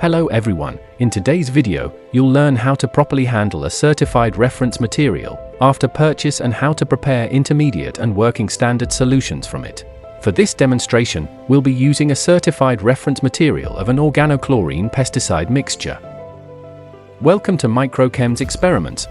Hello everyone, in today's video, you'll learn how to properly handle a certified reference material after purchase and how to prepare intermediate and working standard solutions from it. For this demonstration, we'll be using a certified reference material of an organochlorine pesticide mixture. Welcome to Microchems Experiments.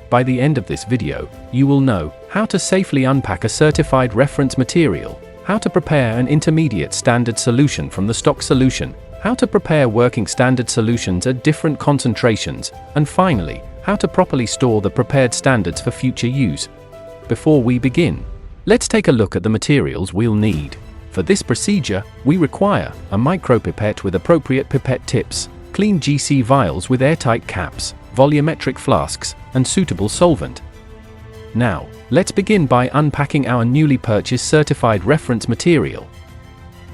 By the end of this video, you will know how to safely unpack a certified reference material, how to prepare an intermediate standard solution from the stock solution, how to prepare working standard solutions at different concentrations, and finally, how to properly store the prepared standards for future use. Before we begin, let's take a look at the materials we'll need. For this procedure, we require a micropipette with appropriate pipette tips, clean GC vials with airtight caps, volumetric flasks, and suitable solvent. Now, let's begin by unpacking our newly purchased certified reference material.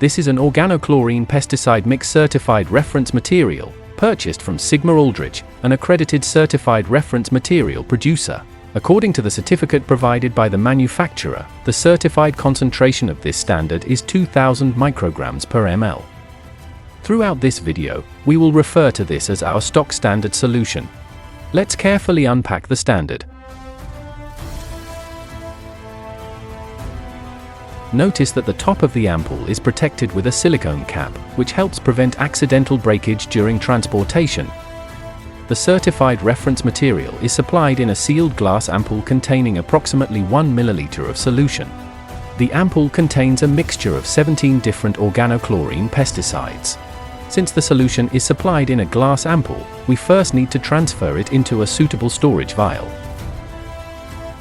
This is an organochlorine pesticide mix certified reference material, purchased from Aldrich, an accredited certified reference material producer. According to the certificate provided by the manufacturer, the certified concentration of this standard is 2000 micrograms per ml. Throughout this video, we will refer to this as our stock standard solution. Let's carefully unpack the standard. Notice that the top of the ampoule is protected with a silicone cap, which helps prevent accidental breakage during transportation. The certified reference material is supplied in a sealed glass ampoule containing approximately 1 milliliter of solution. The ampoule contains a mixture of 17 different organochlorine pesticides. Since the solution is supplied in a glass ampoule, we first need to transfer it into a suitable storage vial.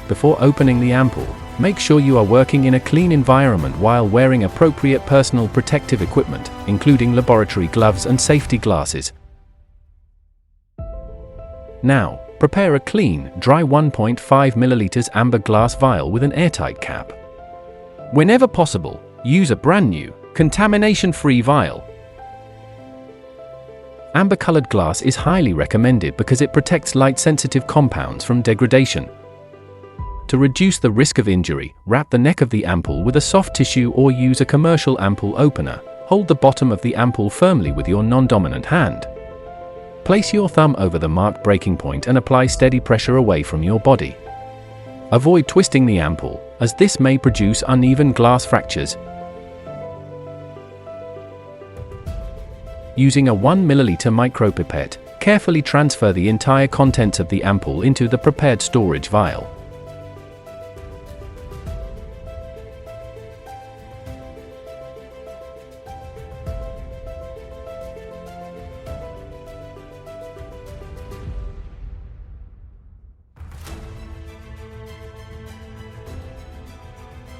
Before opening the ampoule, make sure you are working in a clean environment while wearing appropriate personal protective equipment, including laboratory gloves and safety glasses. Now, prepare a clean, dry 1.5 ml amber glass vial with an airtight cap. Whenever possible, use a brand new, contamination-free vial. Amber-colored glass is highly recommended because it protects light-sensitive compounds from degradation. To reduce the risk of injury, wrap the neck of the ampoule with a soft tissue or use a commercial ampoule opener. Hold the bottom of the ampoule firmly with your non-dominant hand. Place your thumb over the marked breaking point and apply steady pressure away from your body. Avoid twisting the ampoule, as this may produce uneven glass fractures. Using a 1 milliliter micropipette, carefully transfer the entire contents of the ampoule into the prepared storage vial.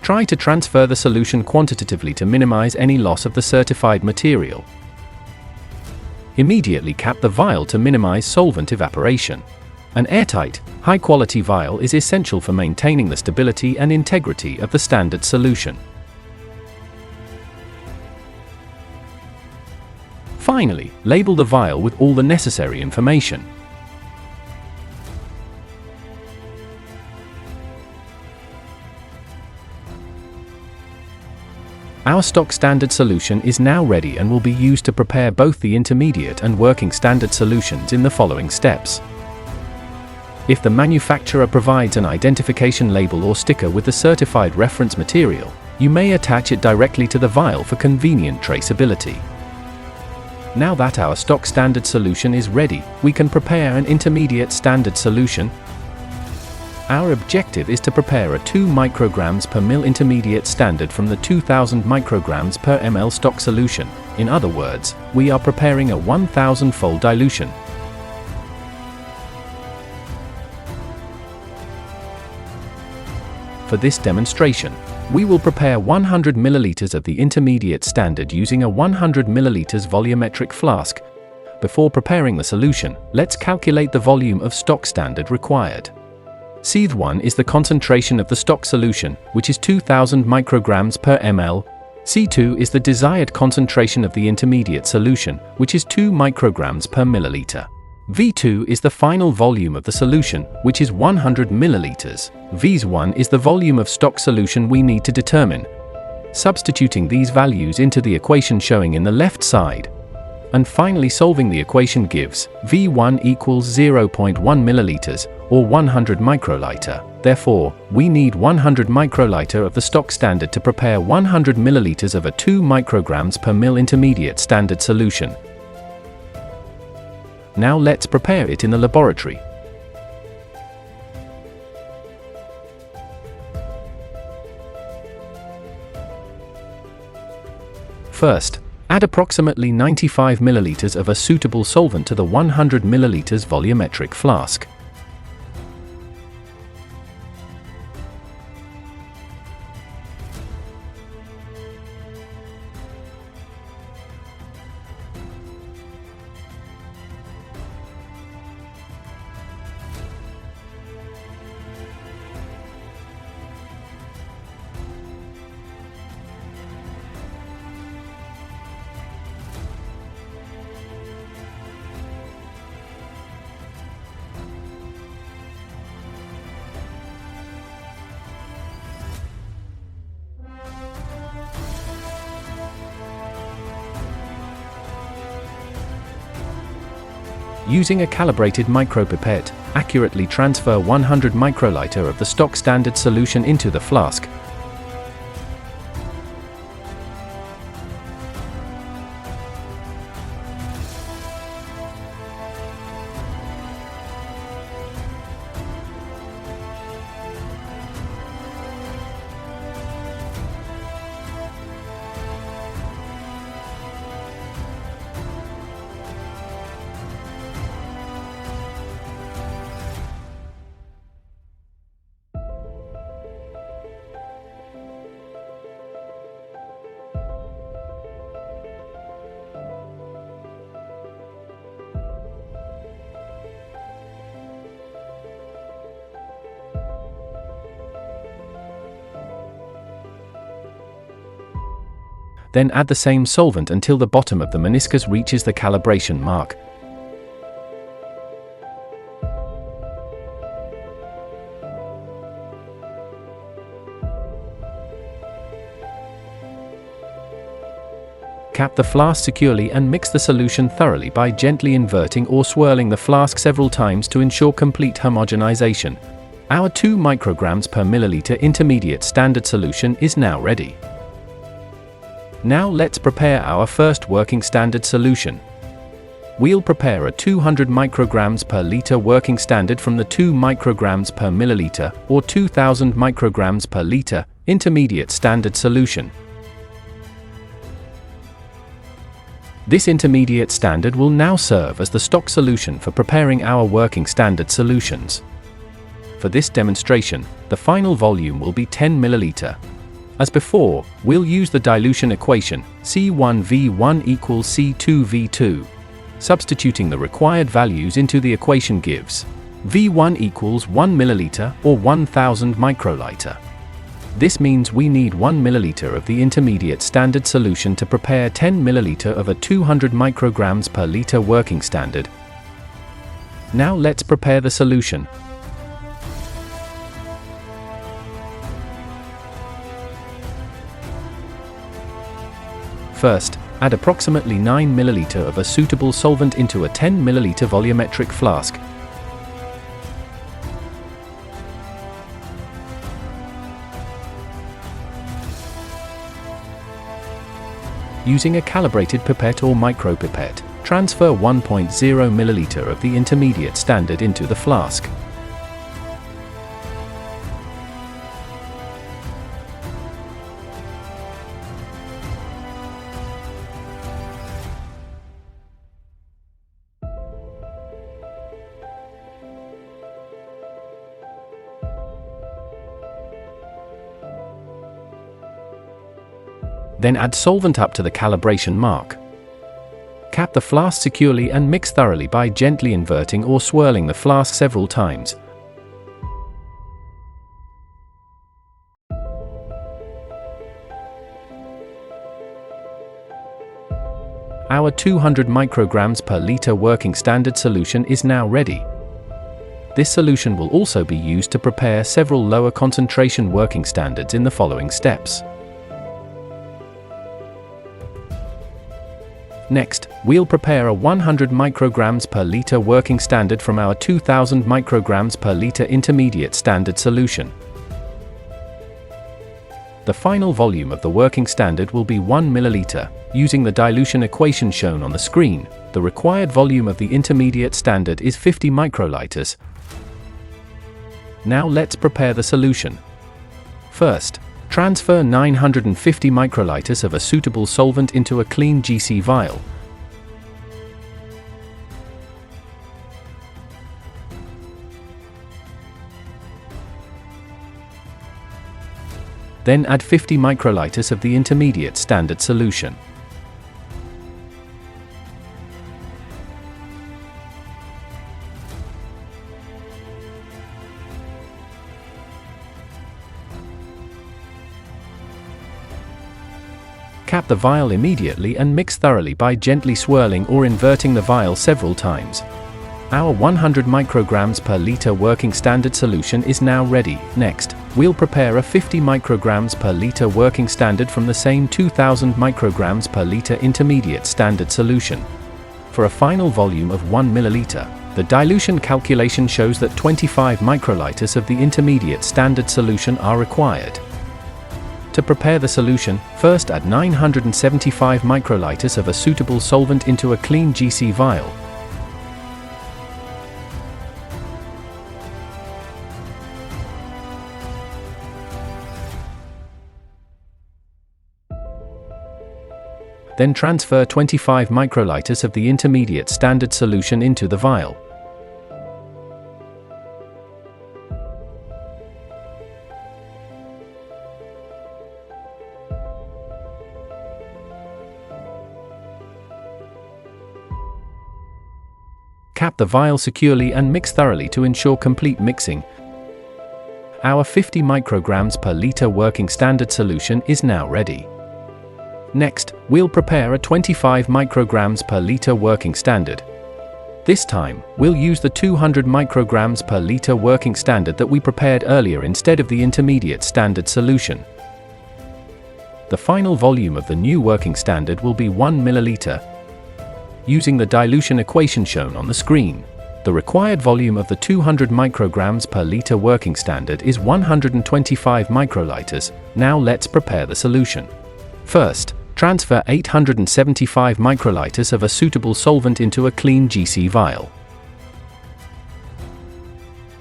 Try to transfer the solution quantitatively to minimize any loss of the certified material. Immediately cap the vial to minimize solvent evaporation. An airtight, high-quality vial is essential for maintaining the stability and integrity of the standard solution. Finally, label the vial with all the necessary information. Our stock standard solution is now ready and will be used to prepare both the intermediate and working standard solutions in the following steps. If the manufacturer provides an identification label or sticker with the certified reference material, you may attach it directly to the vial for convenient traceability. Now that our stock standard solution is ready, we can prepare an intermediate standard solution. Our objective is to prepare a 2 micrograms per ml intermediate standard from the 2000 micrograms per ml stock solution. In other words, we are preparing a 1000-fold dilution. For this demonstration, we will prepare 100 milliliters of the intermediate standard using a 100 milliliters volumetric flask. Before preparing the solution, let's calculate the volume of stock standard required. C₁ is the concentration of the stock solution, which is 2000 micrograms per ml. C₂ is the desired concentration of the intermediate solution, which is 2 micrograms per milliliter. V₂ is the final volume of the solution, which is 100 milliliters. V₁ is the volume of stock solution we need to determine. Substituting these values into the equation showing in the left side, And finally solving the equation gives V1 equals 0.1 milliliters, or 100 microliter. Therefore, we need 100 microliter of the stock standard to prepare 100 milliliters of a 2 micrograms per ml intermediate standard solution. Now let's prepare it in the laboratory. First, add approximately 95 milliliters of a suitable solvent to the 100 milliliters volumetric flask. Using a calibrated micropipette, accurately transfer 100 microliter of the stock standard solution into the flask. Then add the same solvent until the bottom of the meniscus reaches the calibration mark. Cap the flask securely and mix the solution thoroughly by gently inverting or swirling the flask several times to ensure complete homogenization. Our 2 micrograms per milliliter intermediate standard solution is now ready. Now let's prepare our first working standard solution. We'll prepare a 200 micrograms per liter working standard from the 2 micrograms per milliliter, or 2000 micrograms per liter, intermediate standard solution. This intermediate standard will now serve as the stock solution for preparing our working standard solutions. For this demonstration, the final volume will be 10 milliliter. As before, we'll use the dilution equation, C₁V₁ equals C₂V₂. Substituting the required values into the equation gives V1 equals 1 milliliter, or 1000 microliter. This means we need 1 milliliter of the intermediate standard solution to prepare 10 milliliter of a 200 micrograms per liter working standard. Now let's prepare the solution. First, add approximately 9 milliliter of a suitable solvent into a 10 milliliter volumetric flask. Using a calibrated pipette or micropipette, transfer 1.0 milliliter of the intermediate standard into the flask. Then add solvent up to the calibration mark. Cap the flask securely and mix thoroughly by gently inverting or swirling the flask several times. Our 200 micrograms per liter working standard solution is now ready. This solution will also be used to prepare several lower concentration working standards in the following steps. Next, we'll prepare a 100 micrograms per liter working standard from our 2000 micrograms per liter intermediate standard solution. The final volume of the working standard will be 1 milliliter. Using the dilution equation shown on the screen, the required volume of the intermediate standard is 50 microliters. Now let's prepare the solution. First, transfer 950 microliters of a suitable solvent into a clean GC vial. Then add 50 microliters of the intermediate standard solution. Cap the vial immediately and mix thoroughly by gently swirling or inverting the vial several times. Our 100 micrograms per liter working standard solution is now ready. Next, we'll prepare a 50 micrograms per liter working standard from the same 2000 micrograms per liter intermediate standard solution. For a final volume of 1 milliliter, the dilution calculation shows that 25 microliters of the intermediate standard solution are required. To prepare the solution, first add 975 microliters of a suitable solvent into a clean GC vial. Then transfer 25 microliters of the intermediate standard solution into the vial. Cap the vial securely and mix thoroughly to ensure complete mixing. Our 50 micrograms per liter working standard solution is now ready. Next, we'll prepare a 25 micrograms per liter working standard. This time, we'll use the 200 micrograms per liter working standard that we prepared earlier instead of the intermediate standard solution. The final volume of the new working standard will be 1 milliliter. Using the dilution equation shown on the screen, the required volume of the 200 micrograms per liter working standard is 125 microliters. Now let's prepare the solution. First, transfer 875 microliters of a suitable solvent into a clean GC vial.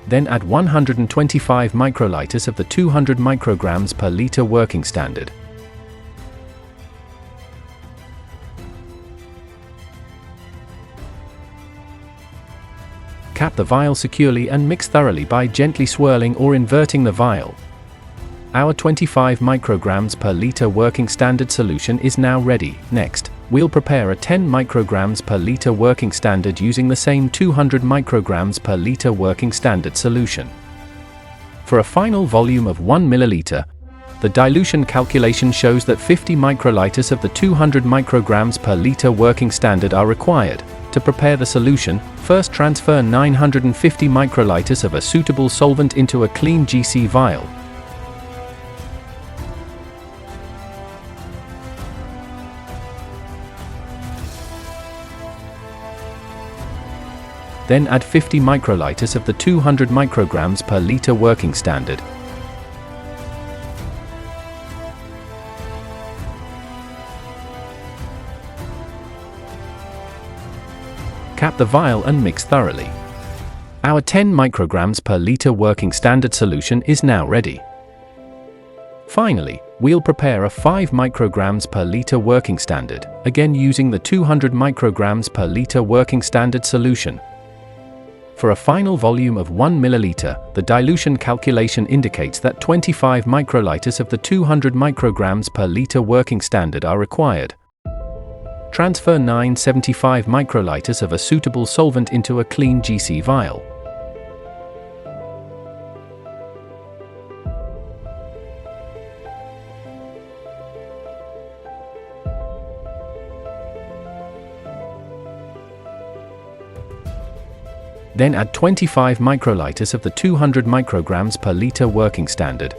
Then add 125 microliters of the 200 micrograms per liter working standard. Cap the vial securely and mix thoroughly by gently swirling or inverting the vial. Our 25 micrograms per liter working standard solution is now ready. Next, we'll prepare a 10 micrograms per liter working standard using the same 200 micrograms per liter working standard solution. For a final volume of 1 milliliter, the dilution calculation shows that 50 microliters of the 200 micrograms per liter working standard are required. To prepare the solution, first transfer 950 microliters of a suitable solvent into a clean GC vial. Then add 50 microliters of the 200 micrograms per liter working standard. Cap the vial and mix thoroughly. Our 10 micrograms per liter working standard solution is now ready. Finally, we'll prepare a 5 micrograms per liter working standard, again using the 200 micrograms per liter working standard solution. For a final volume of 1 milliliter, the dilution calculation indicates that 25 microliters of the 200 micrograms per liter working standard are required. Transfer 975 microliters of a suitable solvent into a clean GC vial. Then add 25 microliters of the 200 micrograms per liter working standard.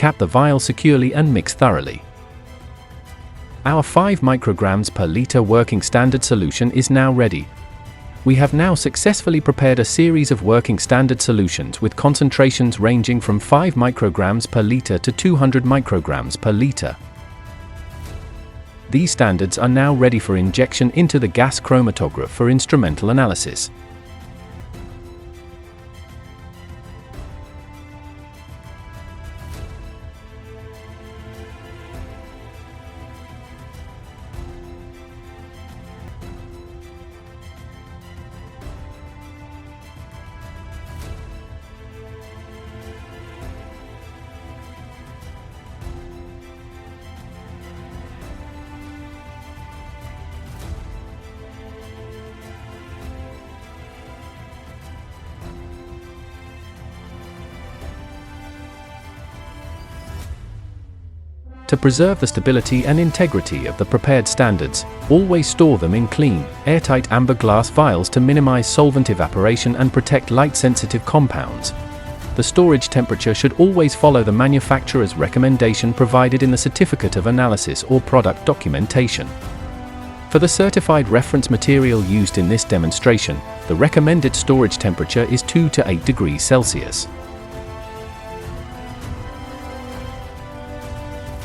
cap the vial securely and mix thoroughly. Our 5 micrograms per liter working standard solution is now ready. We have now successfully prepared a series of working standard solutions with concentrations ranging from 5 micrograms per liter to 200 micrograms per liter. These standards are now ready for injection into the gas chromatograph for instrumental analysis. To preserve the stability and integrity of the prepared standards, always store them in clean, airtight amber glass vials to minimize solvent evaporation and protect light-sensitive compounds. The storage temperature should always follow the manufacturer's recommendation provided in the certificate of analysis or product documentation. For the certified reference material used in this demonstration, the recommended storage temperature is 2 to 8 degrees Celsius.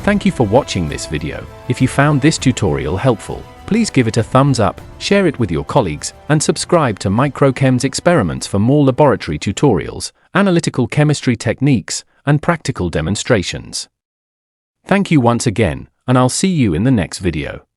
Thank you for watching this video. If you found this tutorial helpful, please give it a thumbs up, share it with your colleagues, and subscribe to Microchems Experiments for more laboratory tutorials, analytical chemistry techniques, and practical demonstrations. Thank you once again, and I'll see you in the next video.